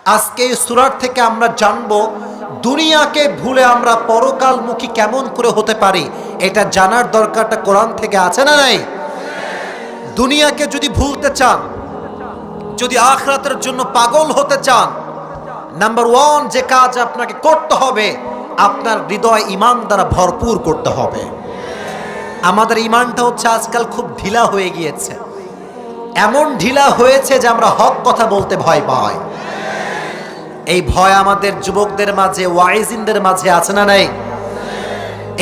আজকে এই সূরার থেকে আমরা জানবো দুনিয়াকে ভুলে আমরা পরকালমুখী কেমন করে হতে পারি। এটা জানার দরকারটা কোরআন থেকে আছে না নাই? দুনিয়াকে যদি ভুলতে চান, যদি আখিরাতের জন্য পাগল হতে চান, নাম্বার 1 যে কাজ আপনাকে করতে হবে, আপনার হৃদয় ঈমান দ্বারা ভরপুর করতে হবে। আমাদের ঈমানটা হচ্ছে আজকাল খুব ঢিলা হয়ে গিয়েছে। এমন ঢিলা হয়েছে যে আমরা হক কথা বলতে ভয় পাই। এই ভয় আমাদের যুবকদের মাঝে, ওয়াইজিনদের মাঝে আছে না নাই?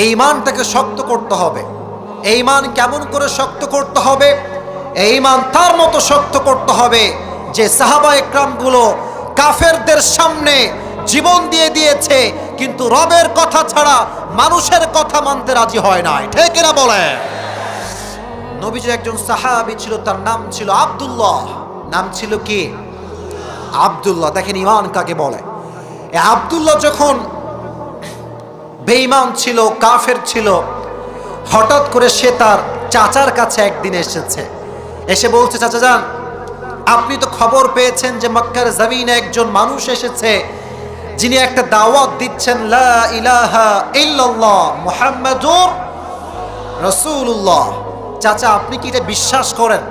এই ঈমানটাকে শক্ত করতে হবে। এই ঈমান কেমন করে শক্ত করতে হবে? এই ঈমান তার মতো শক্ত করতে হবে যে সাহাবা একরামগুলো কাফেরদের সামনে জীবন দিয়ে দিয়েছে, কিন্তু রবের কথা ছাড়া মানুষের কথা মানতে রাজি হয় নাই। ঠিক না বলে? নবীজির একজন সাহাবী ছিল, তার নাম ছিল আব্দুল্লাহ। নাম ছিল কি? আব্দুল্লাহ। দেখেন ঈমান কাকে বলে। এই আব্দুল্লাহ যখন বেঈমান ছিল, কাফের ছিল, হঠাৎ করে সে তার চাচার কাছে একদিন এসেছে। এসে বলছে, চাচা যান, আপনি তো খবর পেয়েছেন যে মক্কার জমিনে একজন মানুষ এসেছে যিনি একটা দাওয়াত দিচ্ছেন, লা ইলাহা ইল্লাল্লাহ মুহাম্মাদুর রাসূলুল্লাহ। চাচা আপনি কি এটা বিশ্বাস করেন?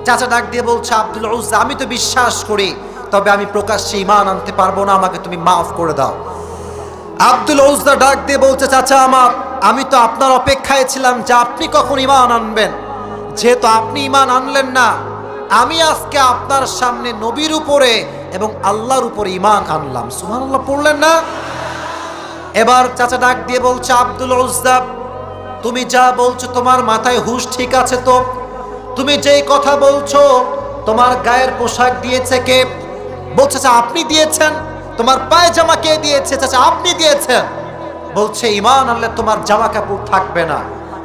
চাচা ডাক দিয়ে বলছে, আব্দুল উজ্জা, আমি তো বিশ্বাস করি, তবে আমি প্রকাশ্যে ঈমান আনতে পারবো না, আমাকে তুমি মাফ করে দাও। আব্দুল উজ্জা ডাক দিয়ে বলছে, চাচা আমি তো আপনার অপেক্ষায় ছিলাম যে আপনি কখন ঈমান আনবেন। যেহেতু আপনি ঈমান আনলেন না, আমি আজকে আপনার সামনে নবীর উপরে এবং আল্লাহর উপরে ঈমান আনলাম। সুবহানাল্লাহ পড়লেন না? এবার চাচা ডাক দিয়ে বলছে, আব্দুল উজ্জা, তুমি যা বলছো তোমার মাথায় হুঁশ ঠিক আছে তো? তুমি যেই কথা বলছো, তোমার গায়ের পোশাক দিয়েছে কে? বলছে, চাচা আপনি দিয়েছেন। তোমার পায়জামা কে দিয়েছে? চাচা আপনি দিয়েছেন। বলছে, ঈমান আনলে তোমার জামা কাপড় থাকবে না,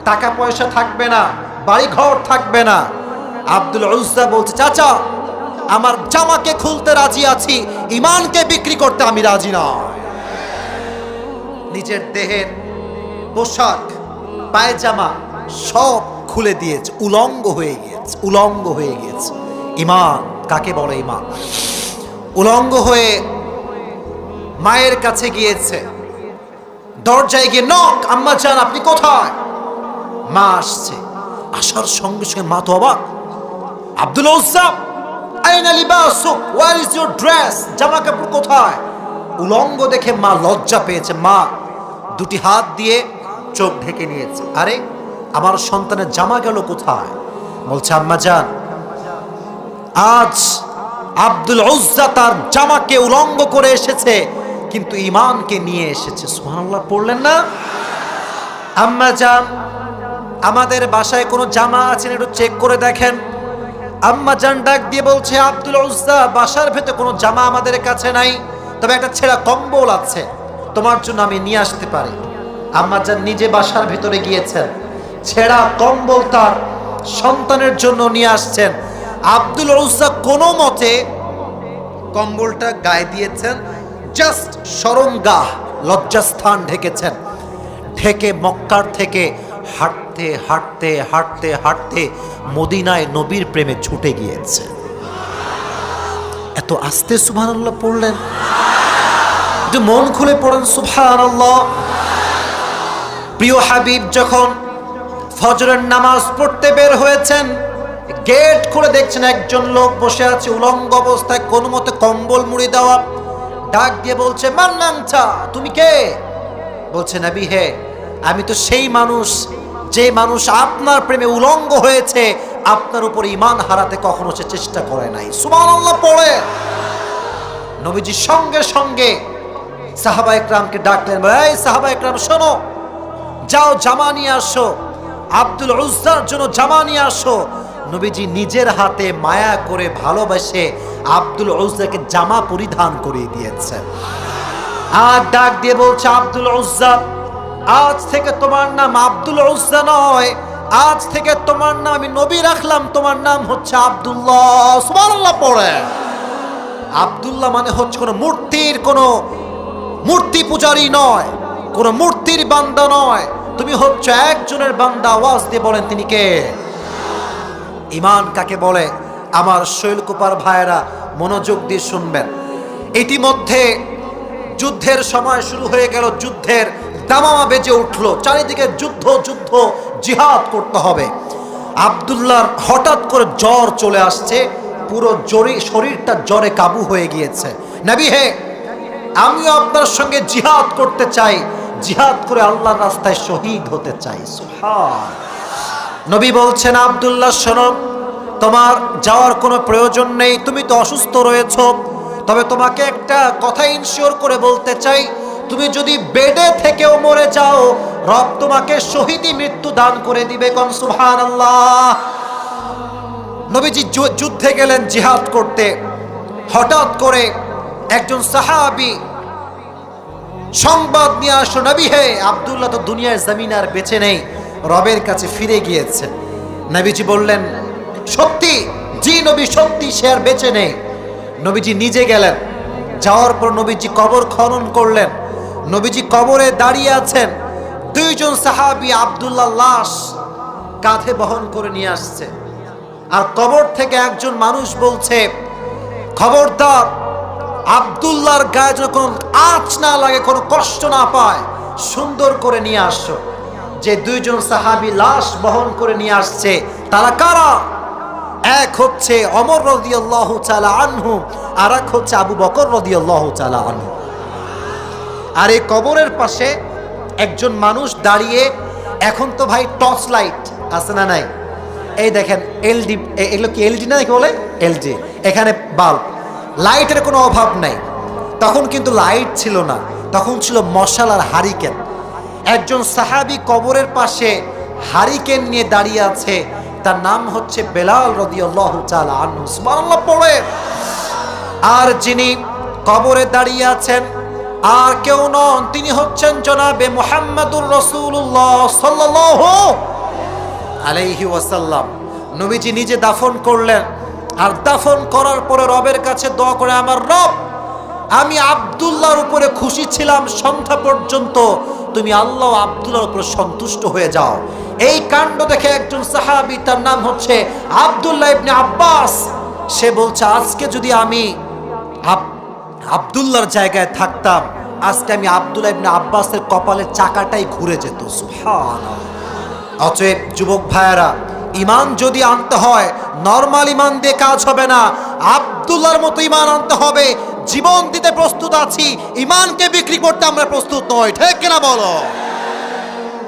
টাকা পয়সা থাকবে না, বাড়ি ঘর থাকবে না। আব্দুল উজ্জা বলছে, চাচা আমার জামাকে খুলতে রাজি আছি, ঈমানকে বিক্রি করতে আমি রাজি না। নিজের দেহের পোশাক, পায়জামা সব খুলে দিয়েছে, উলঙ্গ হয়ে গিয়েছে, উলঙ্গ হয়ে গিয়েছে। ঈমান কাকে বলে? ঈমান উলঙ্গ হয়ে মায়ের কাছে গিয়েছে। দরজায় গিয়ে নক, আম্মা জান আপনি কোথায়? মা আসছে। আসার সঙ্গে সঙ্গে মা তো অবাক। আব্দুল উজ্জা, আইনা লিবাসুক, ওয়্যার ইজ ইওর ড্রেস? জামা কাপড় কোথায়? উলঙ্গ দেখে মা লজ্জা পেয়েছে। মা দুটি হাত দিয়ে চোখ ঢেকে নিয়েছে। আরে আমার সন্তানের জামা গেল কোথায়? বলছে, আম্মা জান, আজ আব্দুল উজ্জা তার জামাকে উলঙ্গ করে এসেছে, কিন্তু ঈমানকে নিয়ে এসেছে। সুবহানাল্লাহ পড়লেন না? আম্মা জান, আমাদের বাসায় কোনো জামা আছে একটু চেক করে দেখেন। আম্মা জান ডাক দিয়ে বলছে, আব্দুল উজ্জা, বাসার ভেতরে কোনো জামা আমাদের কাছে নাই, তবে একটা ছেঁড়া কম্বল আছে, তোমার জন্য আমি নিয়ে আসতে পারি। আম্মা জান নিজে বাসার ভিতরে গিয়েছেন, ছেঁড়া কম্বল তার সন্তানের জন্য নিয়ে আসছেন। আব্দুল উজ্জা কোনো মতে কম্বলটা গায়ে দিয়েছেন, জাস্ট শরমগাহ, লজ্জাস্থান ঢেকেছেন। ঢেকে মক্কার থেকে হাঁটতে হাঁটতে হাঁটতে হাঁটতে মদিনায় নবীর প্রেমে ছুটে গিয়েছে। এত আস্তে সুবহানাল্লাহ পড়লেন? একটু মন খুলে পড়েন সুবহানাল্লাহ। প্রিয় হাবিব যখন ফজরের নামাজ পড়তে বের হয়েছেন, গেট খুলে দেখছেন একজন লোক বসে আছে উলঙ্গ অবস্থায়, কোন মতে কম্বল মুড়ি দেওয়া। ডাক দিয়ে বলছে, মান্নাংচা, তুমি কে? বলছে, নবী হে, আমি তো সেই মানুষ যে মানুষ আপনার প্রেমে উলঙ্গ হয়েছে, আপনার উপর ঈমান হারাতে কখনো সে চেষ্টা করে নাই। সুবহানাল্লাহ পড়ে নবীজি সঙ্গে সঙ্গে সাহাবা একরামকে ডাকলেন, এই সাহাবা একরাম শোনো, যাও জামা নিয়ে আসো, আব্দুল উজ্জার জন্য জামা নিয়ে আসো। নবীজি নিজের হাতে মায়া করে ভালোবেসে আব্দুল উজ্জাকে জামা পরিধান করিয়ে দিয়েছেন। আর ডাক দিয়ে বলছে, আব্দুল উজ্জা, আজ থেকে তোমার নাম আব্দুল উজ্জা নয়, আজ থেকে তোমার নাম আমি নবী রাখলাম, তোমার নাম হচ্ছে আব্দুল্লাহ। সুবহানাল্লাহ পড়ে। আব্দুল্লাহ মানে হচ্ছে কোনো মূর্তি পূজারী নয়, কোনো মূর্তির বান্দা নয়, তুমি হচ্ছে একজনের বান্দা। আওয়াজ দিয়ে বলেন তিনি কে? ঈমান কাকে বলে? আমার শৈলকুপার ভাইয়েরা মনোযোগ দিয়ে শুনবেন। ইতিমধ্যে যুদ্ধের সময় শুরু হয়ে গেল, যুদ্ধের দামামা বেজে উঠলো, চারিদিকে যুদ্ধ যুদ্ধ, জিহাদ করতে হবে। আব্দুল্লাহর হঠাৎ করে জ্বর চলে আসছে, পুরো শরীরটা জ্বরে কাবু হয়ে গিয়েছে। নবী হে, আমিও আপনার সঙ্গে জিহাদ করতে চাই, জিহাদ করে আল্লাহর রাস্তায় শহীদ হতে চাই। সুবহান। নবী বলছেন, আব্দুল্লাহ শোনো, তোমার যাওয়ার কোনো প্রয়োজন নেই, তুমি তো অসুস্থ রয়েছো। তবে তোমাকে একটা কথা ইনশিওর করে বলতে চাই, তুমি যদি বেডে থেকেও মরে যাও, রব তোমাকে শহীদি মৃত্যু দান করে দিবে। কোন সুবহানাল্লাহ। নবীজি যুদ্ধে গেলেন জিহাদ করতে। হঠাৎ করে একজন সাহাবী সংবাদ নিয়ে আসলো, নবী হে, আব্দুল্লাহ তো দুনিয়ার জমিন আর বেঁচে নেই, রবের কাছে ফিরে গিয়েছে। নবীজি বললেন, সত্যি? জি নবী, সত্যি, সে আর বেঁচে নেই। নবীজি নিজে গেলেন, যাওয়ার পর নবীজি কবর খনন করলেন। নবীজি কবরে দাঁড়িয়ে আছেন, দুইজন সাহাবী আব্দুল্লাহ লাশ কাঁধে বহন করে নিয়ে আসছে। আর কবর থেকে একজন মানুষ বলছে, খবরদার, আব্দুল্লাহর গায়ে যেন কোনো আঁচ না লাগে, কোনো কষ্ট না পায়, সুন্দর করে নিয়ে আসো। যে দুইজন সাহাবী লাশ বহন করে নিয়ে আসছে, তারা কারা? এক হচ্ছে ওমর রাদিয়াল্লাহু তাআলা আনহু, আর এক হচ্ছে আবু বকর রাদিয়াল্লাহু তাআলা আনহু। আর এই কবরের পাশে একজন মানুষ দাঁড়িয়ে, এখন তো ভাই টর্চ লাইট আছে না নাই? এই দেখেন এলডি, এগুলো কি এলডি না, কি বলে এলডি, এখানে বাল্ব, লাইটের কোনো অভাব নাই। তখন কিন্তু লাইট ছিল না, তখন ছিল মশাল আর হারিকেন। একজন সাহাবী কবরের পাশে হারিকেন নিয়ে দাঁড়িয়ে আছে, তার নাম হচ্ছে বেলাল রাদিয়াল্লাহু তাআলা আনহু। সুবহানাল্লাহ পড়ে। আর যিনি কবরে দাঁড়িয়ে আছেন আর কেউ নন, তিনি হচ্ছেন জনাবে মুহাম্মাদুর রাসূলুল্লাহ সাল্লাল্লাহু আলাইহি ওয়াসাল্লাম। নবীজি নিজে দাফন করলেন। আর দাফন করার পরে রবের কাছে দোয়া করে, আমার রব, আমি আব্দুল্লাহর উপরে খুশি ছিলাম সন্ধ্যা পর্যন্ত, তুমি আল্লাহ আব্দুল্লাহর উপরে সন্তুষ্ট হয়ে যাও। এই কাণ্ড দেখে একজন সাহাবী, তার নাম হচ্ছে আব্দুল্লাহ ইবনে আব্বাস, সে বলছে, আজকে যদি আমি আব্দুল্লাহর জায়গায় থাকতাম, আজকে আমি আব্দুল্লাহ ইবনে আব্বাসের কপালের চাকাটাই ঘুরে যেত। সুবহানাল্লাহ। অতএব যুবক ভাইয়েরা, ইমান যদি আনতে হয়, নরমাল ইমান দিয়ে কাজ হবে না, আব্দুল্লাহর মতো ইমান আনতে হবে। জীবন দিতে প্রস্তুত আছি, ইমানকে বিক্রি করতে আমরা প্রস্তুত নই। ঠিক কিনা বলো?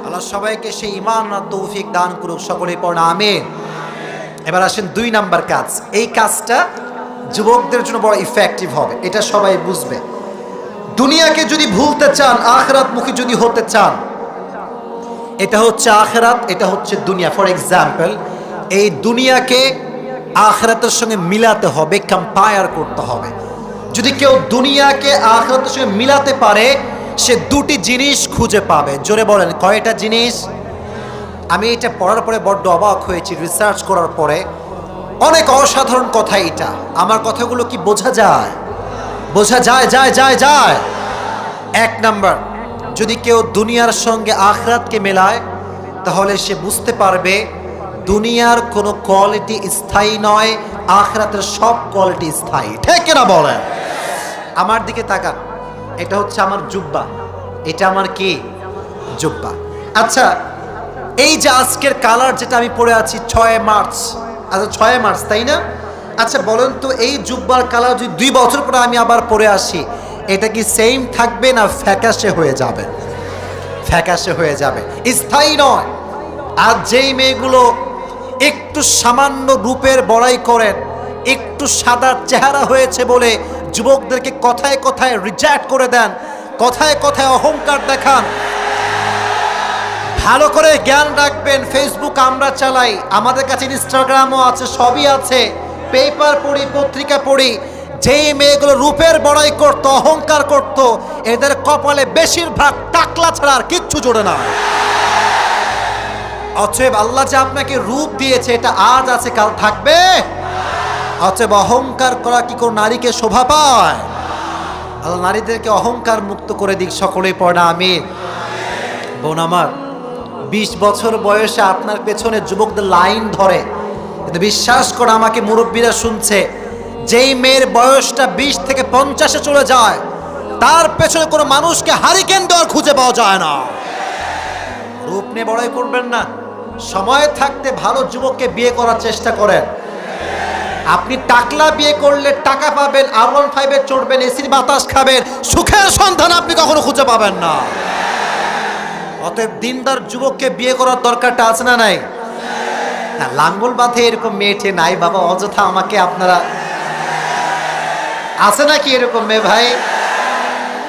আল্লাহ সবাইকে সেই ইমান আর তৌফিক দান করুক। সকলেই পড়া আমিন। এবার আসেন 2 নাম্বার কাজ। এই কাজটা যুবকদের জন্য বড় ইফেক্টিভ হবে, এটা সবাই বুঝবে। দুনিয়াকে যদি ভুলতে চান, আখিরাতমুখী যদি হতে চান, এটা হচ্ছে আখিরাত, এটা হচ্ছে দুনিয়া। ফর এক্সাম্পল, এই দুনিয়াকে আখিরাতের সঙ্গে মিলাতে হবে, কম্পায়ার করতে হবে। যদি কেউ দুনিয়াকে আখিরাতের সঙ্গে মিলাতে পারে, সে 2টি জিনিস খুঁজে পাবে। জোরে বলেন, কয়টা জিনিস? আমি এটা পড়ার পরে বড্ড অবাক হয়েছি, রিসার্চ করার পরে। অনেক অসাধারণ কথা এটা। আমার কথাগুলো কি বোঝা যায়? বোঝা যায়? যায় যায় যায়। 1 নাম্বার, যদি কেউ দুনিয়ার সঙ্গে আখিরাতকে মেলায়, তাহলে সে বুঝতে পারবে দুনিয়ার কোনো কোয়ালিটি স্থায়ী নয়, আখিরাতের সব কোয়ালিটি স্থায়ী। ঠিক কিনা বলেন? আমার দিকে তাকান, এটা হচ্ছে আমার জুব্বা, এটা আমার কি জুব্বা। আচ্ছা, এই যে আজকের কালার যেটা আমি পরে আছি 6 মার্চ, আচ্ছা 6 মার্চ তাই না? আচ্ছা বলেন তো, এই জুব্বার কালার যদি 2 বছর পরে আমি আবার পরে আসি, এটা কি সেম থাকবে না ফ্যাকাশে হয়ে যাবে? ফ্যাকাশে হয়ে যাবে, স্থায়ী নয়। আর যেই মেয়েগুলো একটু সামান্য রূপের বড়াই করেন, একটু সাদা চেহারা হয়েছে বলে যুবকদেরকে কথায় কথায় রিজেক্ট করে দেন, কথায় কথায় অহংকার দেখান, ভালো করে জ্ঞান রাখবেন। ফেসবুক আমরা চালাই, আমাদের কাছে ইনস্টাগ্রামও আছে, সবই আছে, পেপার পড়ি, পত্রিকা পড়ি। যেই মেয়েগুলো রূপের বড়াই করতো, অহংকার করত, এদের কপালে বেশিরভাগ টাকলা ছাড়া আর কিচ্ছু জোড়ে না। অতএব আল্লাহ যে আপনাকে রূপ দিয়েছে, এটা আজ আছে কাল থাকবে। অতএব অহংকার করা কি কোন নারীকে শোভা পায়? আল্লাহ নারীদেরকে অহংকার মুক্ত করে দিক। সকলেই পড়া আমিন। বোন আমার, 20 বছর বয়সে আপনার পেছনে যুবকদের লাইন ধরে, কিন্তু বিশ্বাস করে আমাকে মুরব্বীরা শুনছে, যেই মেয়ের বয়সটা 20 থেকে 50-এ চলে যায়, তার পেছনে কোনো মানুষকে হারিকেন দেওয়ার খুঁজে পাওয়া যায় না। রূপ নিয়ে বড়াই করবেন না, সময় থাকতে ভালো যুবককে বিয়ে করার চেষ্টা করেন। আপনি টাকলা বিয়ে করলে টাকা পাবেন, R15-এ চড়বেন, এসির বাতাস খাবেন, সুখের সন্ধান আপনি কখনো খুঁজে পাবেন না। অতএব দিনদার যুবককে বিয়ে করার দরকারটা আছে না নাই? না, লাঙ্গল বাঁধে এরকম মেয়েটে নাই বাবা, অযথা আমাকে আপনারা, আছে নাকি এরকম মেয়ে ভাই?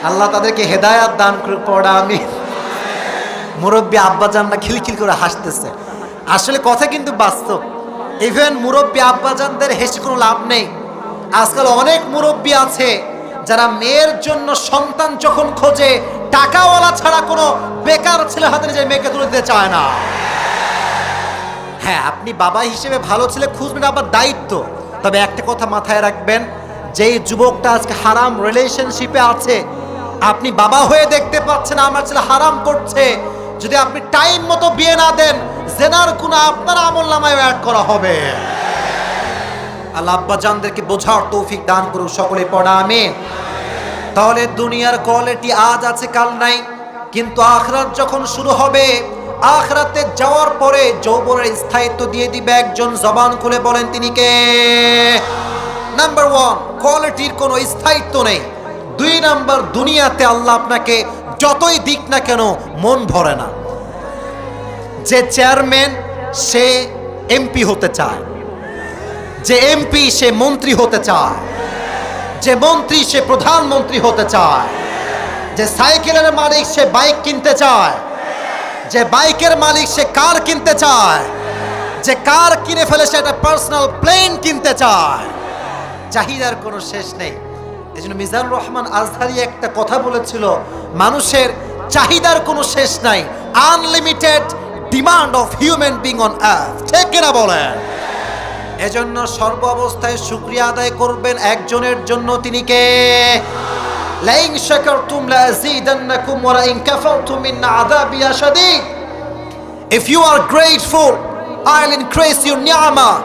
আল্লাহ তাদেরকে হেদায়াত দান করে পড়া। আমি মুরব্বী আব্বাজানরা খিলখিল করে হাসতেছে, আসলে কথা কিন্তু বাস্তব। ইভেন মুরব্বী আব্বাজানদের হেসে কোনো লাভ নেই। আজকাল অনেক মুরব্বী আছে যারা মেয়ের জন্য সন্তান যখন খোঁজে, টাকাওয়ালা ছাড়া কোনো বেকার ছেলে হাতে যে মেয়েকে তুলে দিতে চায় না। হ্যাঁ, আপনি বাবা হিসেবে ভালো ছেলে খুঁজবেন, আবার দায়িত্ব। তবে একটা কথা মাথায় রাখবেন, যেই যুবকটা আজকে হারাম রিলেশনশিপে আছে, আপনি বাবা হয়ে দেখতে পাচ্ছেন আমার ছেলে হারাম করছে, যদি আপনি টাইম মতো বিয়ে না দেন, জেনার গুনাহ আপনার আমলনামায় অ্যাড করা হবে। আল্লাহ আব্বাজানদেরকে বোঝার তৌফিক দান করুন, সকলে পড়া আমিন। তাহলে দুনিয়ার কোয়ালিটি আজ আছে কাল নাই, কিন্তু আখিরাত যখন শুরু হবে, আখিরাতে যাওয়ার পরে যৌবনের স্থায়িত্ব দিয়ে দিবে একজন। জবান খুলে বলেন তিনি কে? নাম্বার 1, কোয়ালিটির কোনো স্থায়িত্ব নেই। 2 নাম্বার, দুনিয়াতে আল্লাহ আপনাকে যতই দিক না কেন মন ভরে না। যে চেয়ারম্যান সে এমপি হতে চায়, যে এমপি সে মন্ত্রী হতে চায়, যে মন্ত্রী সে প্রধানমন্ত্রী হতে চায়, যে সাইকেলের মালিক সে বাইক কিনতে চায়, যে বাইকের মালিক সে কার কিনতে চায়, যে কার কিনে ফেলে সে একটা পার্সোনাল প্লেন কিনতে চায়। চাহিদার কোনো শেষ নেই। এই জন্য মিজানুর রহমান আজহারি একটা কথা বলেছিল, মানুষের চাহিদার কোনো শেষ নাই, unlimited demand of human being on earth. ঠিক কিনা বলেন? এজন্য সর্ব অবস্থায় শুকরিয়া আদায় করবেন একজনের জন্য, তিনি কে? লাইন শাকারতুম লাযীদান্নাকুম ওয়া লাইন কাফারতুম ইন আযাবি শাদীদ। If you are grateful, I'll increase your ni'mah.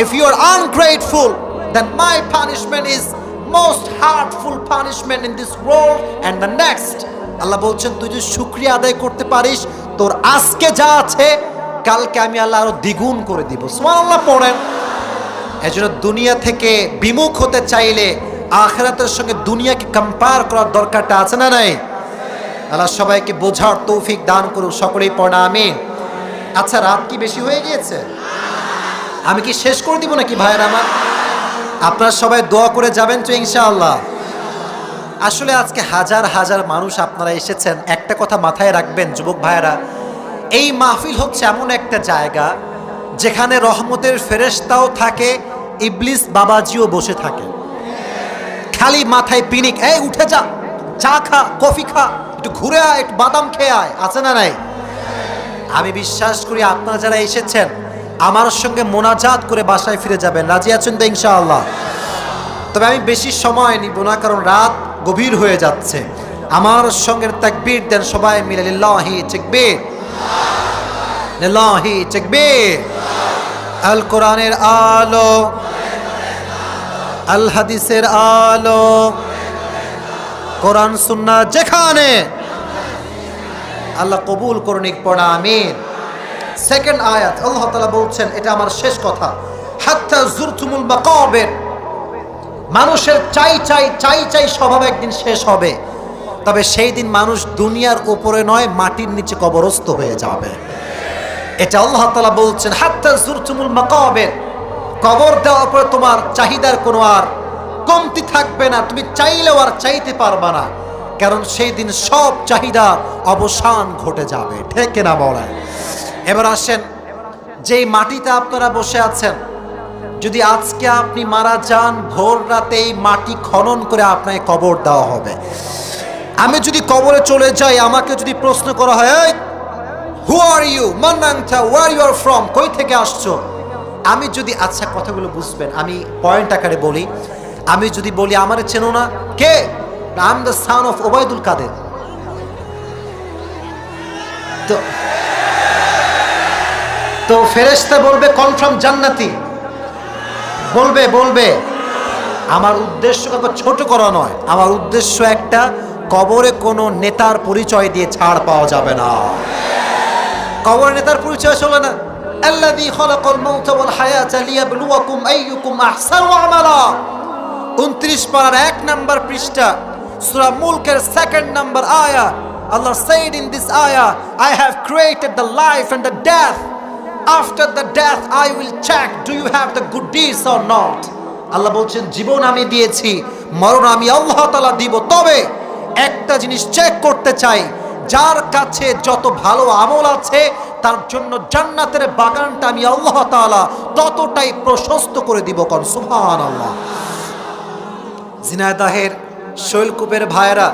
If you are ungrateful, then my punishment is most hurtful punishment in this world and the next. আল্লাহ বলছেন, তুই যদি শুকরিয়া আদায় করতে পারিস, তোর আজকে যা আছে কালকে আমি আল্লাহ আরো দ্বিগুণ করে দিব। সুবহানাল্লাহ পড়েন। এজন্য দুনিয়া থেকে বিমুখ হতে চাইলে আখিরাতের সঙ্গে দুনিয়াকে কম্পেয়ার করার দরকারটা আছে না নাই? আল্লাহ সবাইকে বোঝার তৌফিক দান করুন, সকলেই পড়া আমিন। আচ্ছা, রাত কি বেশি হয়ে গিয়েছে? আমি কি শেষ করে দিব নাকি ভাইয়ের আমার? আপনারা সবাই দোয়া করে যাবেন তো ইনশাআল্লাহ। আসলে আজকে হাজার হাজার মানুষ আপনারা এসেছেন, একটা কথা মাথায় রাখবেন যুবক ভাইয়েরা, এই মাহফিল হচ্ছে এমন একটা জায়গা যেখানে রহমতের ফেরেশতাও থাকে, ইবলিস বাবাজিও বসে থাকে। খালি মাথায় পিনিক, এই উঠে যা, চা খা, কফি খা, একটু ঘুরে আয়, একটু বাদাম খেয়ে আয়, আছে না নাই? আমি বিশ্বাস করি আপনারা যারা এসেছেন আমার সঙ্গে মোনাজাত করে বাসায় ফিরে যাবেন। রাজি আছেন তো ইনশাআল্লাহ? তবে আমি বেশি সময় নিব না, কারণ রাত গভীর হয়ে যাচ্ছে। আমার সঙ্গে তাকবীর দেন সবাই মিলে, লিল্লাহি তাকবীর, লিল্লাহি তাকবীর। আল কোরআনের আলো, আল হাদিসের আলো, কোরআন সুন্নাহ যেখানে, আল্লাহ কবুল করুন, পড়া আমিন। সেকেন্ড আয়াত আল্লাহ তাআলা বলছেন, এটা আমার শেষ কথা, হাত্তা যুরতুমুল মাকাবির। মানুষের চাই চাই চাই চাই স্বভাব একদিন শেষ হবে, তবে সেই দিন মানুষ দুনিয়ার উপরে নয়, মাটির নিচে কবরস্থ হয়ে যাবে। এটা আল্লাহ তাআলা বলছেন, হাত্তা যুরতুমুল মাকাবির। কবর দেওয়ার পরে তোমার চাহিদার কোনো আর কমতি থাকবে না, তুমি চাইলেও আর চাইতে পারবে না, কারণ সেই দিন সব চাহিদার অবসান ঘটে যাবে। ঠিক কিনা বলেন? এবার আসেন, যেই মাটিতে আপনারা বসে আছেন, যদি আজকে আপনি মারা যান, ভোর রাতেই মাটি খনন করে আপনাকে কবর দেওয়া হবে। আমি যদি কবরে চলে যাই, আমাকে যদি প্রশ্ন করা হয়, হু আর ইউ, মান আনতা, ওয়্যার ইউ আর ফ্রম, কই থেকে আসছো, আমি যদি, আচ্ছা কথাগুলো বুঝবেন, আমি পয়েন্ট আকারে বলি। আমি যদি বলি আমারে চেনো না, কে? I am the son of Obaidul Quader, তো ফেরেশতা বলবে কনফার্ম জান্নাতি, বলবে আমার উদ্দেশ্য কাউকে ছোট করা নয়, আমার উদ্দেশ্য একটা, কবরে কোনো নেতার পরিচয় দিয়ে ছাড় পাওয়া যাবে না। কবরে নেতার পরিচয় চলে না। আল্লাযী খালাকাল মাউতা ওয়াল হায়াতা লিয়াবলুয়াকুম আইয়ুকুম আহসানু আমালা। 29 পারার 1 নাম্বার পৃষ্ঠা, সূরা মুলকের 2nd নাম্বার আয়া। Allah said in this ayah, I have created the life and the death. After the death I will check, do you have the good deeds or not? আল্লাহ বলছেন জীবন আমি দিয়েছি, মরণ আমি আল্লাহ তাআলা দিব, তবে একটা জিনিস চেক করতে চাই, যার কাছে যত ভালো আমল আছে তার জন্য জান্নাতের বাগানটা আমি আল্লাহ তাআলা ততটাই প্রশস্ত করে দিব। কোন সুবহানাল্লাহ। ঝিনাইদহের শৈলকুপের ভাইরা,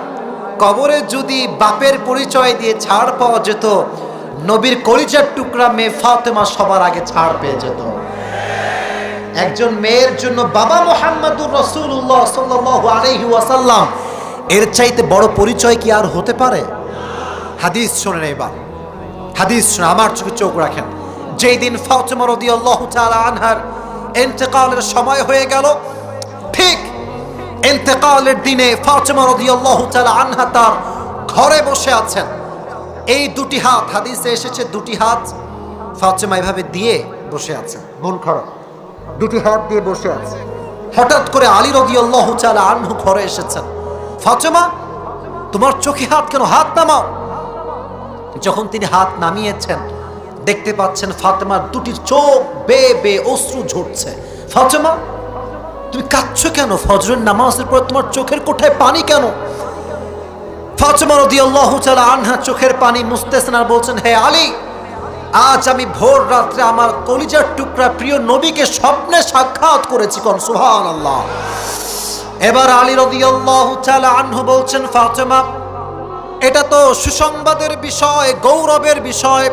কবরে যদি বাপের পরিচয় দিয়ে ছাড় পাওয়া যেত, নবীর কলিজার টুকরা মেয়ে ফাতেমা সবার আগে ছাড় পেয়ে যেত। একজন মেয়ের জন্য বাবা মুহাম্মদুর রাসূলুল্লাহ সাল্লাল্লাহু আলাইহি ওয়াসাল্লাম, এর চাইতে বড় পরিচয় কি আর হতে পারে? হাদিস শুনেন, এবার হাদিস শুনে আমার চোখে চোখ রাখেন। যেই দিন ফাতেমা রাদিয়াল্লাহু তাআলা আনহার ইন্তেকালের সময় হয়ে গেল, ঠিক ইন্তেকালের দিনে ফাতেমা রাদিয়াল্লাহু তাআলা আনহা তার ঘরে বসে আছেন। এই দুটি হাত, হাদিসে এসেছে দুটি হাত ফাতেমা এভাবে দিয়ে বসে আছেন, মন খারাপ, দুটি হাত দিয়ে বসে আছে। হঠাৎ করে আলী রাদিয়াল্লাহু তাআলা আনহু ঘরে এসেছেন। ফাতেমা, তোমার চোখে হাত কেন? হাত নামাও। যখন তিনি হাত নামিয়েছেন, দেখতে পাচ্ছেন ফাতেমার দুটি চোখ বেয়ে বেয়ে অশ্রু ঝরছে। ফাতেমা, তুমি কাঁদছো কেন? ফজরের নামাজের পর তোমার চোখের কোঠায় পানি কেন? ফাতেমা রাদিয়াল্লাহু তাআলা আনহা চোখের পানি মুছতেছেন আর বলছেন, হে আলী, আজ আমি ভোর রাত্রে আমার কলিজার টুকরা প্রিয় নবীকে স্বপ্নে সাক্ষাৎ করেছি। কোন সুবহানাল্লাহ। এবার আলী রাদিয়াল্লাহু তাআলা আনহু বলছেন, ফাতেমা, এটা তো সুসংবাদের বিষয়, গৌরবের বিষয়।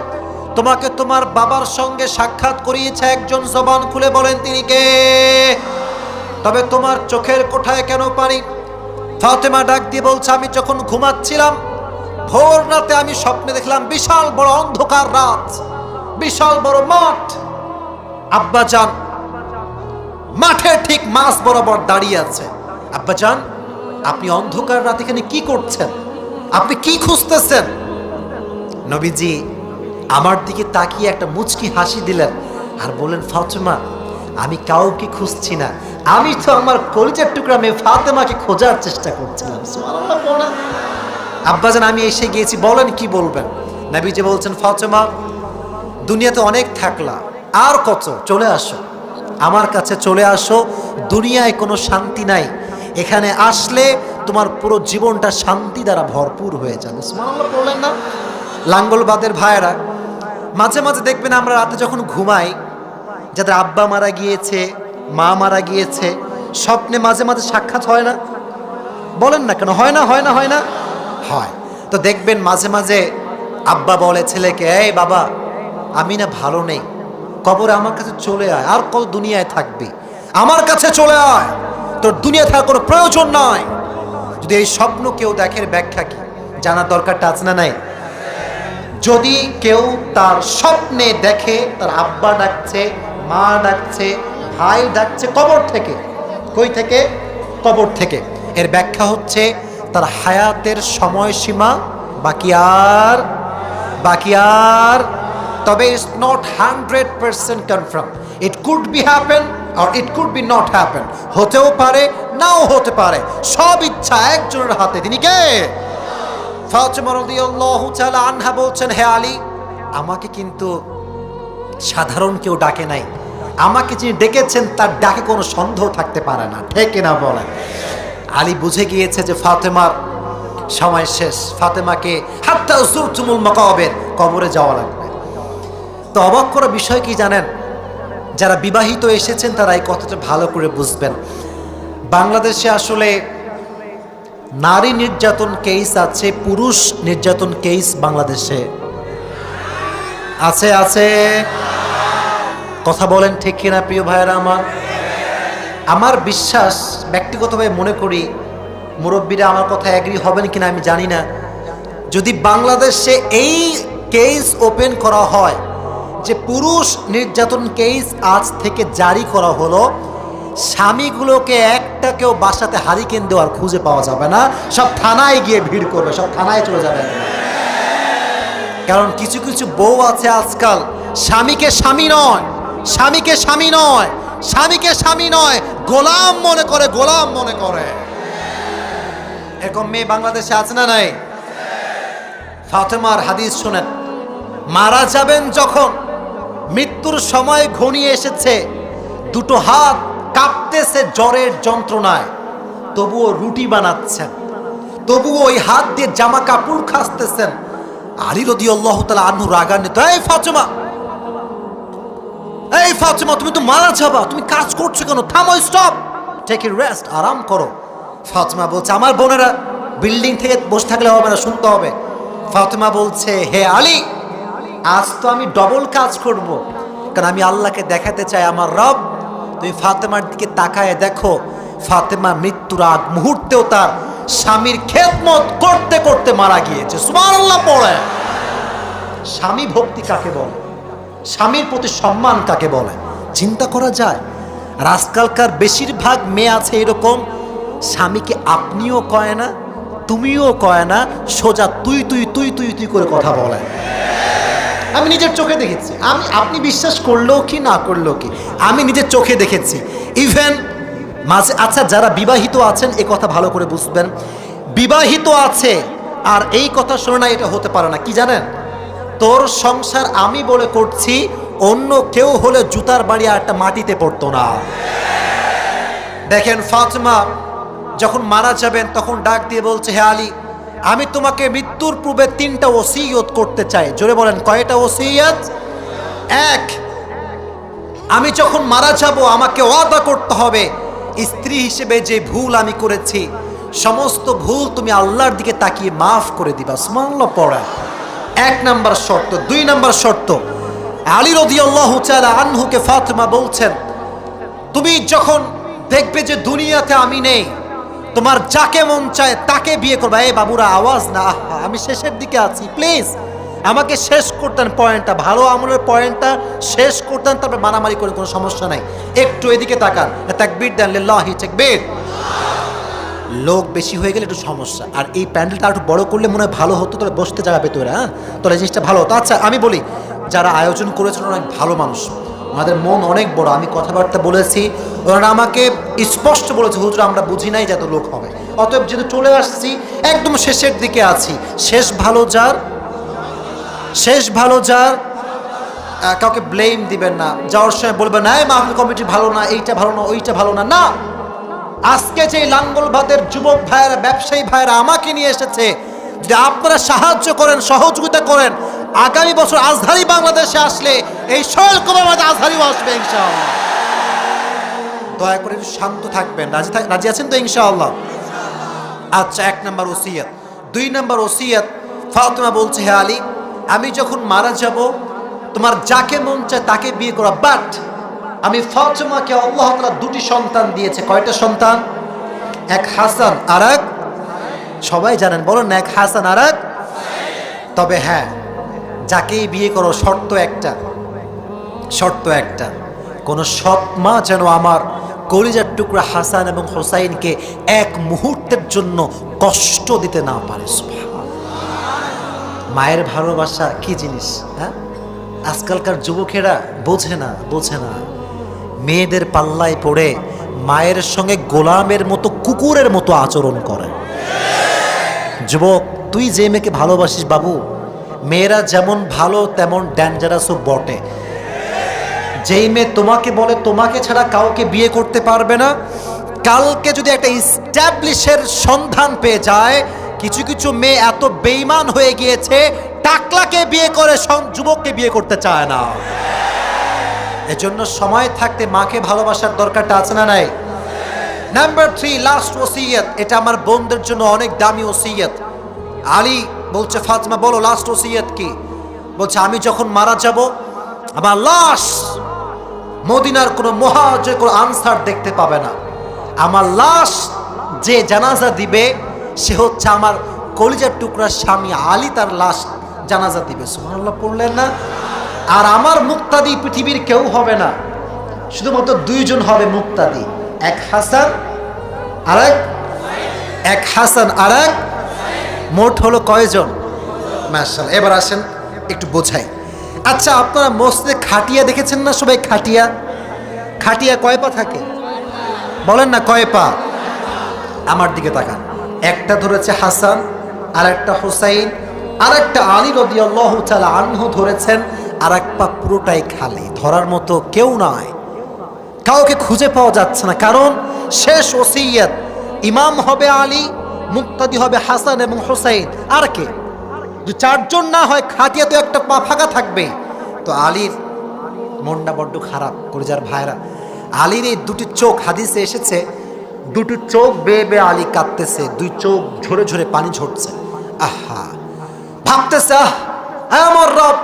তোমাকে তোমার বাবার সঙ্গে সাক্ষাৎ করিয়েছে একজন, জবান খুলে বলেন তিনি কে? তবে তোমার চোখের কোঠায় কেন পানি? ফাতেমা ডাক দিয়ে বলছে, আমি যখন ঘুমাচ্ছিলাম ভোর রাতে আমি স্বপ্নে দেখলাম বিশাল বড় অন্ধকার রাত, বিশাল বড় মাঠ। আব্বাজান মাঠে ঠিক মাছ বরাবর দাঁড়িয়ে আছে। আব্বাজান, আপনি অন্ধকার রাতে এখানে কি করছেন? আপনি কি খুঁজতেছেন? নবীজি আমার দিকে তাকিয়ে একটা মুচকি হাসি দিলেন আর বললেন, ফাতেমা, আমি কাউকে খুঁজছি না, আমি তো আমার কলিজার টুকরা মেয়ে ফাতেমাকে খোঁজার চেষ্টা করছিলাম। সুবহানাল্লাহ বলেন। আব্বাজান আমি এসে গিয়েছি, বলেন কি বলবেন? নবীজি বলছেন, ফাতেমা, দুনিয়াতে অনেক থাকলা, আর কত, চলে আসো আমার কাছে, চলে আসো। দুনিয়ায় কোনো শান্তি নাই, এখানে আসলে তোমার পুরো জীবনটা শান্তি দ্বারা ভরপুর হয়ে যাবে। সুবহানাল্লাহ বললেন না? লাঙ্গলবাদের ভাইয়েরা, মাঝে মাঝে দেখবেন আমরা রাতে যখন ঘুমাই, যাদের আব্বা মারা গিয়েছে, মা মারা গিয়েছে, স্বপ্নে মাঝে মাঝে সাক্ষাৎ হয় না? বলেন না কেন হয় না? হয় না? হয় না? হয়। তো দেখবেন মাঝে মাঝে আব্বা বলে ছেলেকে, এই বাবা, আমি না ভালো নেই, কবরে আমার কাছে চলে আয়, আর কত দুনিয়ায় থাকবি, আমার কাছে চলে আয়, তোর দুনিয়া থাকার কোনো প্রয়োজন নাই। যদি এই স্বপ্ন কেউ দেখে, ব্যাখ্যা কি জানার দরকারটা আছে না নাই? যদি কেউ তার স্বপ্নে দেখে তার আব্বা ডাকছে, মা ডাকছে, ভাই ডাকছে কবর থেকে, কই থেকে? কবর থেকে, এর ব্যাখ্যা হচ্ছে তার হায়াতের সময়সীমা বাকি আর। তবে it's not 100% confirm, it could be happen আর it could be not happen, হতেও পারে নাও হতে পারে, সব ইচ্ছা একজনের হাতে। তিনি কে? ফাতেমা রাদিয়াল্লাহু তাআলা আনহা বলছেন, হে আলী, আমাকে কিন্তু সাধারণ কেউ ডাকে নাই, আমাকে যিনি ডেকেছেন তার ডাকে কোনো সন্দেহ থাকতে পারে না, ঠিক না বলেন? আলী বুঝে গিয়েছে যে ফাতেমার সময় শেষ, ফাতেমাকে হাত্তা যুরতুমুল মাকাবির, কবরে যাওয়া লাগবে। তো অবাক করা বিষয় কি জানেন? যারা বিবাহিত এসেছেন তারা এই কথাটা ভালো করে বুঝবেন। বাংলাদেশে আসলে নারী নির্যাতন কেস আছে, পুরুষ নির্যাতন কেস বাংলাদেশে আছে। আছে কথা বলেন ঠিক কিনা প্রিয় ভাইয়েরা? আমার বিশ্বাস, ব্যক্তিগতভাবে মনে করি, মুরব্বীরা আমার কথা এগ্রি হবেন কিনা আমি জানি না, যদি বাংলাদেশে এই কেস ওপেন করা হয় যে পুরুষ নির্যাতন কেস আজ থেকে জারি করা হলো, স্বামীগুলোকে একটা কেউ বাসাতে হারিকেন দেওয়ার খুঁজে পাওয়া যাবে না, সব থানায় গিয়ে ভিড় করবে, সব থানায় চলে যাবে। কারণ কিছু কিছু বউ আছে আজকাল স্বামীকে স্বামী নয়, স্বামীকে স্বামী নয়, স্বামীকে স্বামী নয়, গোলাম মনে করে, গোলাম মনে করে। এরকম মেয়ে বাংলাদেশে আছে না নাই? ফাতেমার হাদিস শুনেন, মারা যাবেন যখন, মৃত্যুর সময় ঘনিয়ে এসেছে, দুটো হাত কাঁপতেছে জ্বরের যন্ত্রণায়, তবুও রুটি বানাচ্ছেন, তবুও ওই হাত দিয়ে জামা কাপড় খাসতেছেন। আলী রাদিয়াল্লাহু তাআলা আনহু রাগান্বিত, এই ফাতেমা, এই ফাতেমা, তুমি তো মারা যাবা, তুমি কাজ করছো কেন? থামো, স্টপ, টেক এ রেস্ট, আরাম করো। ফাতেমা বলছে, আমার বোনেরা বিল্ডিং থেকে বসে থাকলে হবে না, শুনতে হবে। ফাতেমা বলছে, হে আলী, আজ তো আমি ডবল কাজ করব, কারণ আমি আল্লাহকে দেখাতে চাই আমার রব। তুমি ফাতেমার দিকে তাকায় দেখো, ফাতেমা মৃত্যুর আগ মুহূর্তেও তার স্বামীর খেদমত করতে করতে মারা গিয়েছে। সুবহানাল্লাহ পড়ে। স্বামী ভক্তি কাকে বলে? স্বামীর প্রতি সম্মান কাকে বলে? চিন্তা করা যায়। আর আজকালকার বেশিরভাগ মেয়ে আছে এরকম, স্বামীকে আপনিও কয় না, তুমিও কয় না, সোজা তুই তুই তুই তুই তুই করে কথা বলে। আমি নিজের চোখে দেখেছি, আপনি বিশ্বাস করলেও কি না করলেও কি, আমি নিজের চোখে দেখেছি। ইভেন মাঝে, আচ্ছা যারা বিবাহিত আছেন এ কথা ভালো করে বুঝবেন, বিবাহিত আছে আর এই কথা শোনে না, এটা হতে পারে না। কি জানেন? তোর সংসার আমি বলে করছি, অন্য কেউ হলে জুতার বাড়ি আর একটা মাটিতে পড়তো না। দেখেন ফাতেমা যখন মারা যাবেন তখন ডাক দিয়ে বলছে, হে আলী, আমি তোমাকে মৃত্যুর পূর্বে 3টা ওসিয়ত করতে চাই। জোরে বলেন, কয়টা ওসিয়ত? 1, আমি যখন মারা যাব আমাকে ওয়াদা করতে হবে, স্ত্রী হিসেবে যে ভুল আমি করেছি সমস্ত ভুল তুমি আল্লাহর দিকে তাকিয়ে মাফ করে দিবা। সুবহানাল্লাহ পড়া 1 নাম্বার শর্ত। 2 নাম্বার শর্ত, আলী রাদিয়াল্লাহু তাআলা আনহুকে ফাতেমা বলছেন, তুমি যখন দেখবে যে দুনিয়াতে আমি নেই, তোমার যাকে মন চায় তাকে বিয়ে করবা। এই বাবুরা আওয়াজ না, আমি শেষের দিকে আছি, প্লিজ আমাকে শেষ করতেন পয়েন্টটা, ভালো আমলের পয়েন্টটা শেষ করতেন, তারপরে মারামারি করে কোনো সমস্যা নাই। একটু এদিকে তাকান, তাকবীর দেন, লিল্লাহি তাকবীর। লোক বেশি হয়ে গেলে একটু সমস্যা, আর এই প্যান্ডেলটা একটু বড় করলে মনে হয় ভালো হতো, তোরা বসতে জায়গা পেতো। হ্যাঁ, তোরা জিনিসটা ভালো হতো। আচ্ছা আমি বলি, যারা আয়োজন করেছিল অনেক ভালো মানুষ, আমাদের মন অনেক বড়। আমি কথাবার্তা বলেছি, ওনারা আমাকে স্পষ্ট বলেছে, হুজুর আমরা বুঝি নাই যত লোক হবে, অতএব যেহেতু চলে আসছি একদম শেষের দিকে আছি, শেষ ভালো যার, শেষ ভালো যার। কাউকে ব্লেম দিবেন না, যাওয়ার সময় বলবেন না এই মাহফিল কমিটি ভালো না, এইটা ভালো না, ওইটা ভালো না। না, আজকে যে লাঙ্গলবাদের যুবক ভাইয়েরা, ব্যবসায়ী ভাইয়েরা আমাকে নিয়ে এসেছে, যদি আপনারা সাহায্য করেন, সহযোগিতা করেন, আগামী বছর আজহারি বাংলাদেশে আসলে এই শৈল কুমার মাঝে আজহারিও আসবে ইনশাআল্লাহ। দয়া করে একটু শান্ত থাকবেন। রাজি আছেন তো ইনশাআল্লাহ? আচ্ছা, 1 নাম্বার ওসিয়ত। 2 নাম্বার ওসিয়ত, ফাতেমা বলছে, হে আলী, আমি যখন মারা যাব তোমার যাকে মন চায় তাকে বিয়ে করা, বাট আমি ফাতেমাকে আল্লাহ তাআলা 2টি সন্তান দিয়েছে। কয়টা সন্তান? 1 হাসান আর 1, সবাই জানেন, বলেন না, 1 হাসান আর 1। তবে হ্যাঁ, যাকেই বিয়ে করো শর্ত একটা, শর্ত একটা, কোন সৎ মা যেন আমার কলিজার টুকরা হাসান এবং হোসাইনকে 1 মুহূর্তের জন্য কষ্ট দিতে না পারে। মায়ের ভালোবাসা কি জিনিস, হ্যাঁ? আজকালকার যুবকেরা বোঝে না, বোঝে না। মেয়েদের পাল্লায় পড়ে মায়ের সঙ্গে গোলামের মতো, কুকুরের মতো আচরণ করে। যুবক, তুই যে মেয়েকে ভালোবাসিস বাবু, মেয়েরা যেমন ভালো তেমন ডেঞ্জারাসও বটে। যেই মেয়ে তোমাকে বলে তোমাকে ছাড়া কাউকে বিয়ে করতে পারবে না, কালকে যদি একটা ইস্টাবলিশের সন্ধান পেয়ে যায়, কিছু কিছু মেয়ে এত বেঈমান হয়ে গিয়েছে, টাকলাকে বিয়ে করে যুবককে বিয়ে করতে চায় না। এজন্য সময় থাকতে মাকে ভালোবাসার দরকারটা আছে না নাই? নাম্বার 3, লাস্ট ওসিয়ত, এটা আমার বোনদের জন্য অনেক দামি ওসিয়ত। আলী বলছে, ফাতেমা বলো লাস্ট ওসিয়ত কি? বলছে, আমি যখন মারা যাব আমার লাশ মদিনার কোনো মুহাজির কোনো আনসার দেখতে পাবে না। আমার লাশ যে জানাজা দিবে সে হচ্ছে আমার কলিজার টুকরা স্বামী আলী, তার লাশ জানাজা দিবে। সুবহানাল্লাহ পড়লেন না? আর আমার মুক্তাদি পৃথিবীর কেউ হবে না, শুধুমাত্র 2 জন হবে মুক্তাদি। এক হাসান আরেক, এক হাসান আরেক, মোট হলো কয়জন? মাশাআল্লাহ। এবার আসেন একটু বোঝাই। আচ্ছা, আপনারা মসজিদে খাটিয়া দেখেছেন না সবাই? খাটিয়া, খাটিয়া কয় পা থাকে বলেন না, কয় পা? আমার দিকে তাকান। একটা ধরেছে হাসান, আর একটা হুসাইন, আর একটা আলী রাদিয়াল্লাহু তাআলা আনহু ধরেছেন, আর এক পা পুরোটাই খালি, ধরার মতো কেউ নাই, কাউকে খুঁজে পাওয়া যাচ্ছে না। কারণ শেষ ওসিয়ত, ইমাম হবে আলী, মুক্তাদি হবে হাসান এবং হুসাইন। আর কে? যদি চারজন না হয়, খাটিয়া তো একটা পা ফাঁকা থাকবে। তো আলীর মনটা বড্ড খারাপ করে, যার ভাইরা, আলীর এই দুটি চোখ, হাদিসে এসেছে, দুটি চোখ বেয়ে বেয়ে আলী কাঁদতেছে, দুই চোখ ঝরে ঝরে পানি ঝরছে। আহা, ভাবতেছে, আমার রব,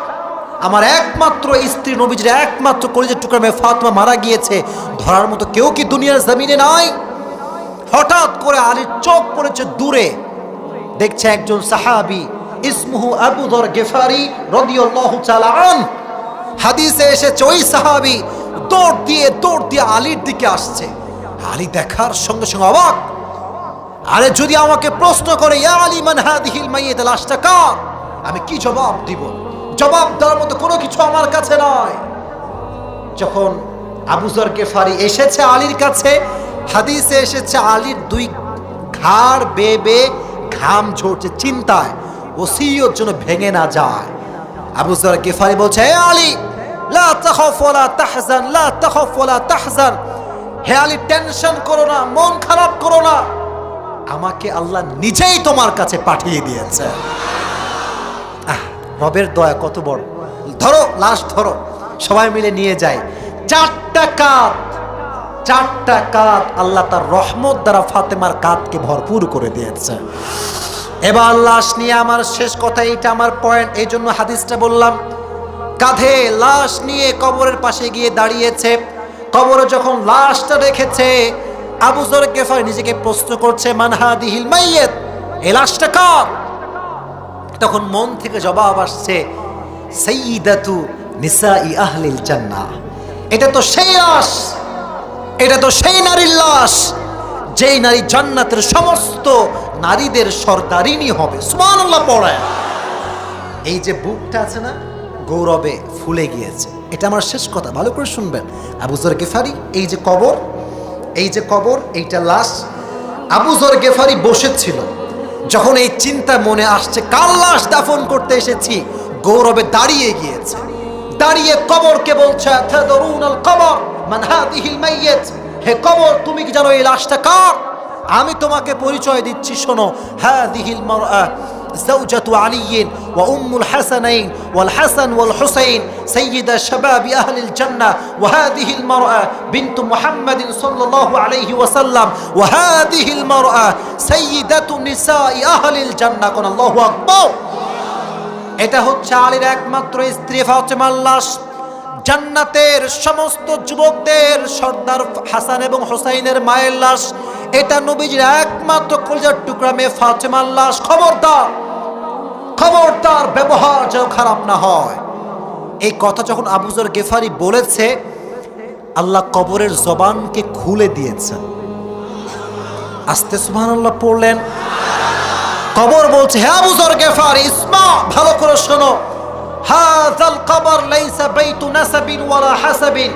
আমার একমাত্র স্ত্রী, নবীজির একমাত্র কলিজার টুকরা মেয়ে ফাতেমা মারা গিয়েছে, ধরার মতো কেউ কি দুনিয়ার জমিনে নাই? হঠাৎ করে আলীর চোখ পড়েছে দূরে, দেখছে একজন সাহাবী, ইসমুহু আবু যর গিফারি রাদিয়াল্লাহু তাআলা আন। হাদিসে এসেছে ওই সাহাবী দৌড় দিয়ে আলীর দিকে আসছে। আলী দেখার সঙ্গে সঙ্গে অবাক। আরে যদি আমাকে প্রশ্ন করে, ইয়া আলী মান হাদিহিল মাইয়্যিত, লাশটা কার? আমি কি জবাব দিব? জবাব দেওয়ার মতো কোনো কিছু আমার কাছে নয়। যখন আবু যর গিফারি এসেছে আলীর কাছে, হাদিসে এসেছে আলীর দুই ঘাড় বেয়ে বেয়ে ঘাম ঝরছে, চিন্তায় ওসিয়ত যেন ভেঙে না যায়। আবু যর গিফারি বলছে, হে আলী, লা তাখাফ ওয়ালা তাহজান, লা তাখাফ ওয়ালা তাহজান, হে আলী, টেনশন করো না, মন খারাপ করো না, আমাকে আল্লাহ নিজেই তোমার কাছে পাঠিয়ে দিয়েছে। রবের দয়া কত বড়! ধরো, লাশ ধরো, সবাই মিলে নিয়ে যায়। চারটা কাঁধ আল্লাহ তার রহমত দ্বারা ফাতেমার কাঁধকে ভরপুর করে দিয়েছে। এবার লাশ নিয়ে, আমার শেষ কথা এইটা, আমার পয়েন্ট, এই জন্য হাদিসটা বললাম। কাঁধে লাশ নিয়ে কবরের পাশে গিয়ে দাঁড়িয়েছে। কবরে যখন লাশটা রেখেছে, আবু যর গিফারি নিজেকে প্রশ্ন করছে, মান হাদিহিল মাইয়্যিত, এই লাশটা কার? তখন মন থেকে জবাব আসছে, সাইয়্যিদাতু নিসাই আহলিল জান্নাহ। এটা তো সেই লাশ, এটা তো সেই নারীর লাশ, যেই নারী জান্নাতের সমস্ত নারীদের সরদারিনী হবে। সুবহানাল্লাহ পড়ে। এই যে বুকটা আছে না, গৌরবে ফুলে গিয়েছে। এটা আমার শেষ কথা, ভালো করে শুনবেন। আবু যর গিফারি, এই যে কবর, এইটা লাশ। আবু যর গিফারি বসেছিল, যখন এই চিন্তা মনে আসছে কার লাশ দাফন করতে এসেছি, গৌরবে দাঁড়িয়ে গিয়েছে। দাঁড়িয়ে কবরকে বলছে, তাদরুনাল কবর মান হাদিহিল মাইয়্যিত, হে কবর, তুমি কি জানো এই লাশটা কার? আমি তোমাকে পরিচয় দিচ্ছি, শোনো। হাদিহিল মারআ যাওজাতু আলিয়্যিন ওয়া উম্মুল হাসানাইন ওয়াল হাসান ওয়াল হুসাইন সাইয়্যিদা শাবাবি আহলিল জান্নাহ ওয়া হাদিহিল মারআ বিনতু মুহাম্মাদিন সাল্লাল্লাহু আলাইহি ওয়াসাল্লাম ওয়া হাদিহিল মারআ সাইয়্যিদাতু নিসাই আহলিল জান্নাহ। কোন আল্লাহু আকবার। এটা হচ্ছে আলীর একমাত্র স্ত্রী ফাতেমার লাশ, জান্নাতের সমস্ত যুবকদের সর্দার হাসান এবং হুসাইনের মায়ের লাশ। এটা নবীজির একমাত্র কলিজার টুকরা মেয়ে ফাতেমার লাশ। খবরদার, ব্যবহার যেন খারাপ না হয়। এই কথা যখন আবু যর গিফারি বলেছে, আল্লাহ কবরের জবানকে খুলে দিয়েছেন। আস্তে সুবহানাল্লাহ পড়লেন। কবর বলছে, হে আবু যর গিফারি, ইসমা, ভালো করে শোনো, হাযাল কবর লাইসা বাইতু নাসাবিন ওয়ালা হাসাবিন,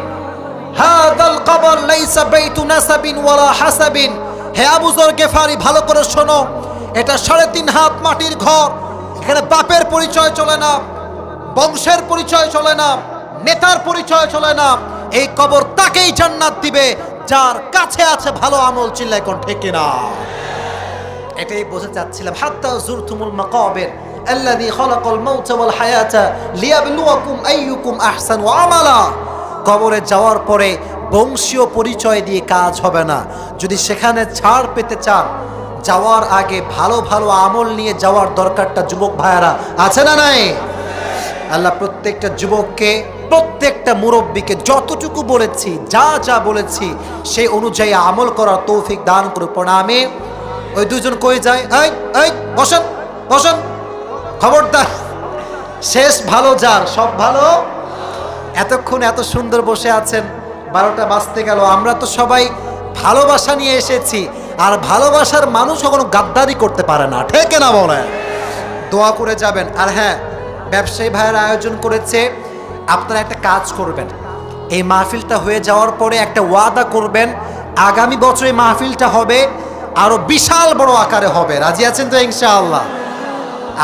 হাযাল কবর লাইসা বাইতু নাসাবিন ওয়ালা হাসাবিন। হে আবু যর গিফারি, ভালো করে শোনো, এটা 3.5 হাত মাটির ঘর। এখানে বাপের পরিচয় চলে না, বংশের পরিচয় চলে না, নেতার পরিচয় চলে না। এই কবর তাকেই জান্নাত দিবে যার কাছে আছে ভালো আমল। চিল্লায় কোন ঠিক কিনা? এটাই বোঝাতে চাচ্ছিলাম। হাত্তা যুরতুমুল মাকাবির আল্লাযী খালাকাল মাউতা ওয়াল হায়াতা লিয়াবলুয়াকুম আইয়ুকুম আহসানু আমালা। কবরে যাওয়ার পরে বংশীয় পরিচয় দিয়ে কাজ হবে না। যদি সেখানে ছাড় পেতে চান, যাওয়ার আগে ভালো ভালো আমল নিয়ে যাওয়ার দরকারটা যুবক ভাইয়ারা আছে না নাই? আল্লাহ প্রত্যেকটা যুবককে, প্রত্যেকটা মুরব্বীকে যতটুকু বলেছি, যা বলেছি, সেই অনুযায়ী আমল করার তৌফিক দান করে। প্রণামে ওই দুজন কই যায়, এই বসেন, খবরদার, শেষ ভালো যার, সব ভালো। এতক্ষণ এত সুন্দর বসে আছেন, 12টা বাজতে গেল। আমরা তো সবাই ভালোবাসা নিয়ে এসেছি, আর ভালোবাসার মানুষ কখনো গাদ্দারি করতে পারে না, ঠিক না বলে? দোয়া করে যাবেন। আর হ্যাঁ, ব্যবসায়ী ভাইয়ের আয়োজন করেছে, আপনারা একটা কাজ করবেন, এই মাহফিলটা হয়ে যাওয়ার পরে একটা ওয়াদা করবেন, আগামী বছর এই মাহফিলটা হবে আরো বিশাল বড় আকারে হবে। রাজি আছেন তো ইনশাআল্লাহ?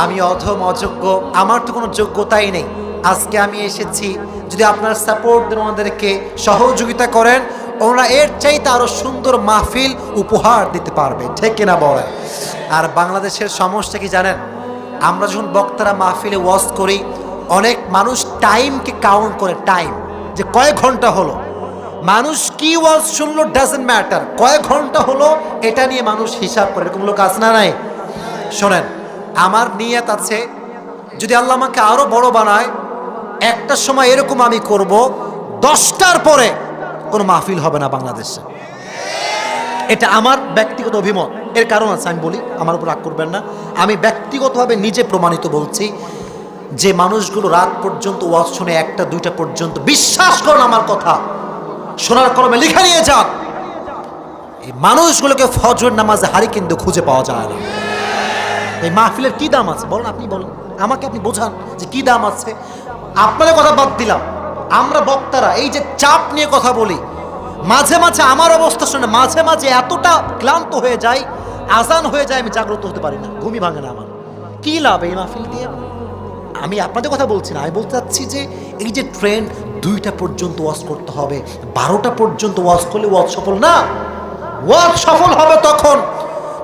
আমি অধম অযোগ্য, আমার তো কোনো যোগ্যতাই নেই। আজকে আমি এসেছি, যদি আপনার সাপোর্ট দেন, ওনাদেরকে সহযোগিতা করেন, ওনারা এর চাইতে আরো সুন্দর মাহফিল উপহার দিতে পারবে, ঠিক কিনা বলেন? আর বাংলাদেশের সমস্যা কি জানেন? আমরা যখন বক্তারা মাহফিলে ওয়াজ করি, অনেক মানুষ টাইমকে কাউন্ট করে, টাইম যে কয়েক ঘন্টা হলো। মানুষ কি ওয়াজ শুনলো ডাজন্ট ম্যাটার, কয়েক ঘন্টা হলো এটা নিয়ে মানুষ হিসাব করে। এরকম লোক আছে না নাই? শোনেন, আমার নিয়ত আছে, যদি আল্লাহ আমাকে আরো বড় বানায়, একটা সময় এরকম আমি করব, 10টার পরে কোনো মাহফিল হবে না বাংলাদেশে। এটা আমার ব্যক্তিগত অভিমত, এর কারণ আছে, আমি বলি, আমার উপর রাগ করবেন না। আমি ব্যক্তিগতভাবে নিজে প্রমাণিত বলছি, যে মানুষগুলো রাত পর্যন্ত ওয়াজ শুনে 1টা 2টা পর্যন্ত, বিশ্বাস করুন আমার কথা, সোনার কলমে লিখে নিয়ে যান, এই মানুষগুলোকে ফজর নামাজে হারি কিন্তু খুঁজে পাওয়া যায় না। এই মাহফিলের কি দাম আছে বলেন? আপনি বলেন আমাকে, আপনি বোঝান যে কি দাম আছে। আপনাদের কথা বাদ দিলাম, আমরা বক্তারা এই যে চাপ নিয়ে কথা বলি, মাঝে মাঝে আমার অবস্থা শুনে মাঝে মাঝে এতটা ক্লান্ত হয়ে যায়, আজান হয়ে যায়, আমি জাগ্রত হতে পারি না, ঘুমই ভাঙে না আমার। কি লাভ এই মাহফিল দিয়ে? আমি আপনাদের কথা বলছি না, আমি বলতে চাচ্ছি যে এই যে ট্রেন্ড 2টা পর্যন্ত ওয়াজ করতে হবে, 12টা পর্যন্ত ওয়াজ করলে ওয়াজ সফল না। ওয়াজ সফল হবে তখন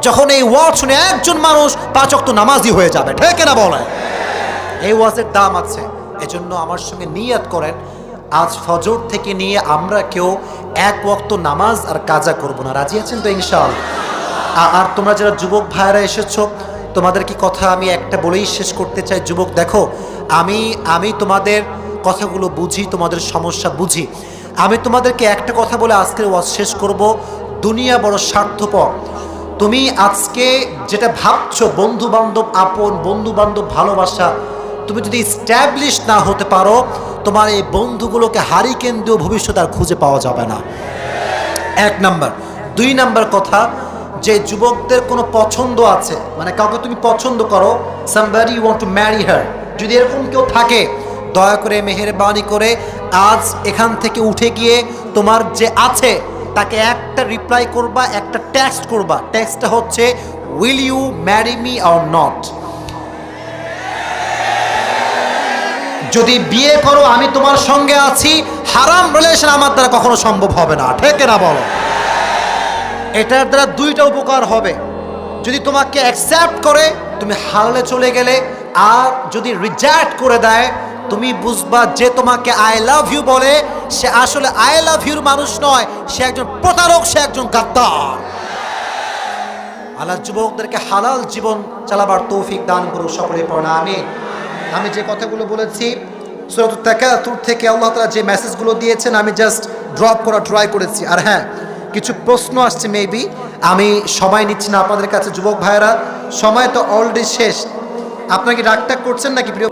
যখন এই ওয়াজ শুনে একজন মানুষ 5 ওয়াক্ত নামাজি হয়ে যাবে, ঠিক না বলে? এই ওয়াজের দাম আছে। এজন্য আমার সঙ্গে নিয়ত করেন, আজ ফজর থেকে নিয়ে আমরা কেউ 1 ওয়াক্ত নামাজ আর কাজা করব না। রাজি আছেন তো ইনশাআল্লাহ? আর তোমরা যারা যুবক ভাইরা এসেছো, তোমাদের কি কথা আমি একটা বলেই শেষ করতে চাই। যুবক দেখো, আমি তোমাদের কথাগুলো বুঝি, তোমাদের সমস্যা বুঝি। আমি তোমাদেরকে একটা কথা বলে আজকের ওয়াজ শেষ করব। দুনিয়া বড় স্বার্থপর। তুমি আজকে যেটা ভাবছো বন্ধু বান্ধব আপন, বন্ধু বান্ধব ভালোবাসা, তুমি যদি স্ট্যাবলিশ না হতে পারো, তোমার এই বন্ধুগুলোকে হারি কেন্দ্রীয় ভবিষ্যৎ আর খুঁজে পাওয়া যাবে না। 1 নাম্বার। 2 নাম্বার কথা, যে যুবকদের কোনো পছন্দ আছে, মানে কাউকে তুমি পছন্দ করো, somebody you want to marry her, যদি এরকম কেউ থাকে, দয়া করে মেহেরবানি করে আজ এখান থেকে উঠে গিয়ে তোমার যে আছে তাকে একটা রিপ্লাই করবা, একটা টেক্সট করবা। টেক্সটটা হচ্ছে will you marry me or not. যদি বিয়ে করো আমি তোমার সঙ্গে আছি, হারাম রিলেশন আমার দ্বারা কখনো সম্ভব হবে না, ঠিক না বলো? এটার দ্বারা 2টা উপকার হবে। যদি তোমাকে অ্যাকসেপ্ট করে তুমি হালালে চলে গেলে, আর যদি রিজেক্ট করে দেয়, তুমি বুঝবা যে তোমাকে আই লাভ ইউ বলে সে আসলে আই লাভ ইউর মানুষ নয়, সে একজন প্রতারক, সে একজন গাদ্দার। আল্লাহ যুবকদেরকে হালাল জীবন চালাবার তৌফিক দান করুন, সকলে পড়া আমিন। আমি যে কথাগুলো বলেছি সূরাতুত তাকাসুর থেকে আল্লাহ তাআলা যে মেসেজগুলো দিয়েছেন, আমি জাস্ট ড্রপ করা ট্রাই করেছি। আর হ্যাঁ, কিছু প্রশ্ন আসছে, মেবি আমি সময় নিচ্ছি না আপনাদের কাছে। যুবক ভাইয়েরা, সময় তো অলরেডি শেষ। আপনারা কি রাগটাগ করছেন নাকি প্রিয়?